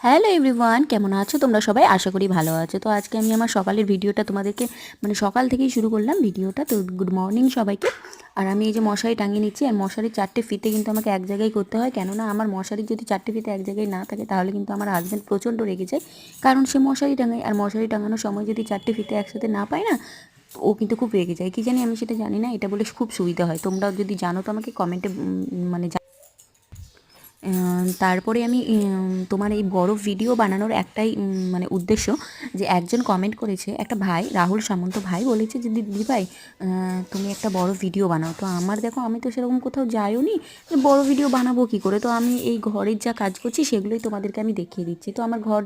Hello everyone, কেমন আছো তোমরা সবাই? আশা করি ভালো আছো। তো আজকে আমি আমার সকালের ভিডিওটা তোমাদেরকে সকাল থেকেই শুরু করলাম ভিডিওটা। তো গুড মর্নিং সবাইকে। আর আমি এই যে মশারি টাঙিয়ে নিচ্ছি, আর মশারির 4টে ফিতে কিন্তু আমাকে এক জায়গায় করতে হয়, কেননা আমার মশারির যদি 4টে ফিতে এক জায়গায় না থাকে তাহলে কিন্তু আমার হাজব্যান্ড প্রচণ্ড রেগে যায়, কারণ সে মশারি টাঙায়। আর মশারি টাঙানোর সময় যদি 4টে ফিতে একসাথে না পায় না, ও কিন্তু খুব রেগে যায়। কী জানি, আমি সেটা জানি না, এটা বলে খুব সুবিধা হয়। তোমরা যদি জানো তো আমাকে কমেন্টে তারপরে আমি তোমার এই বড় ভিডিও বানানোর একটাই উদ্দেশ্য, যে একজন কমেন্ট করেছে, একটা ভাই, রাহুল সামন্ত ভাই বলেছে যে দিদি ভাই তুমি একটা বড় ভিডিও বানাও। তো আমার দেখো, আমি তো সেরকম কোথাও যাইও নি, বড় ভিডিও বানাবো কী করে? তো আমি এই ঘরের যা কাজ করছি সেগুলোই তোমাদেরকে আমি দেখিয়ে দিচ্ছি। তো আমার ঘর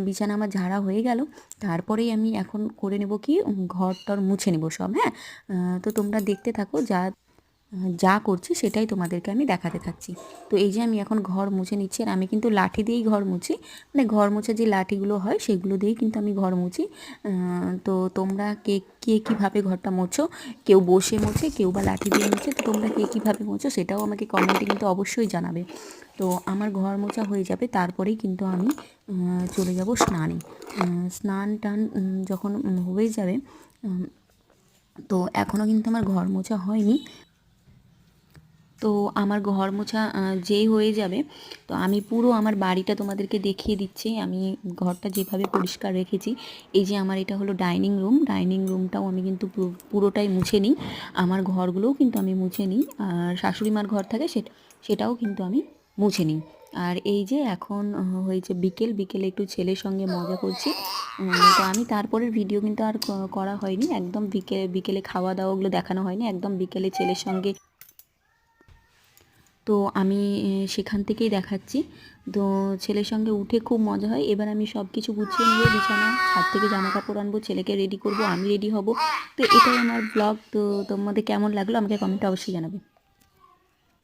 বিছানা আমার ঝাড়া হয়ে গেল, তারপরেই আমি এখন করে নেব কি, ঘর টর মুছে নেবো সব। হ্যাঁ, তো তোমরা দেখতে থাকো, যা করছি সেটাই তোমাদেরকে আমি দেখাতে থাকছি। তো এই যে আমি এখন ঘর মুছে নিচ্ছি, আর আমি কিন্তু লাঠি দিয়েই ঘর মুছি, ঘর মোছার যে লাঠিগুলো হয় সেগুলো দিয়েই কিন্তু আমি ঘর মুছি। তো তোমরা কে কে কীভাবে ঘরটা মোছো, কেউ বসে মোছে, কেউ বা লাঠি দিয়ে মোছে, তো তোমরা কে কীভাবে মোছো সেটাও আমাকে কমেন্টে কিন্তু অবশ্যই জানাবে। তো আমার ঘর মোছা হয়ে যাবে, তারপরেই কিন্তু আমি চলে যাব স্নানে। স্নান টান যখন হয়ে যাবে, তো এখনও কিন্তু আমার ঘর মোছা হয়নি। তো আমার ঘর মোছা যেই হয়ে যাবে, তো আমি পুরো আমার বাড়িটা তোমাদেরকে দেখিয়ে দিচ্ছি। আমি ঘরটা যেভাবে পরিষ্কার রেখেছি, এই যে আমার এটা হলো ডাইনিং রুম, ডাইনিং রুমটাও আমি কিন্তু পুরোটাই মুছে নিই। আমার ঘরগুলোও কিন্তু আমি মুছে নিই, আর শাশুড়ি মার ঘর থাকে সেটাও কিন্তু আমি মুছে নিই। আর এই যে এখন হয়েছে বিকেলে একটু ছেলের সঙ্গে মজা করছি। তো আমি তারপরের ভিডিও কিন্তু আর করা হয়নি, একদম বিকেলে খাওয়া দাওয়াগুলো দেখানো হয়নি, একদম বিকেলে ছেলের সঙ্গে। তো আমি সেখান থেকেই দেখাচ্ছি। তো ছেলের সঙ্গে উঠে খুব মজা হয়। এবার আমি সব কিছু গুছিয়ে নেবো, বিছানা, ছাদ থেকে জামা কাপড় আনবো, ছেলেকে রেডি করব, আমি রেডি হব। তো এটাই আমার ব্লগ। তো তোমাদের কেমন লাগলো আমাকে কমেন্টে অবশ্যই জানাবে।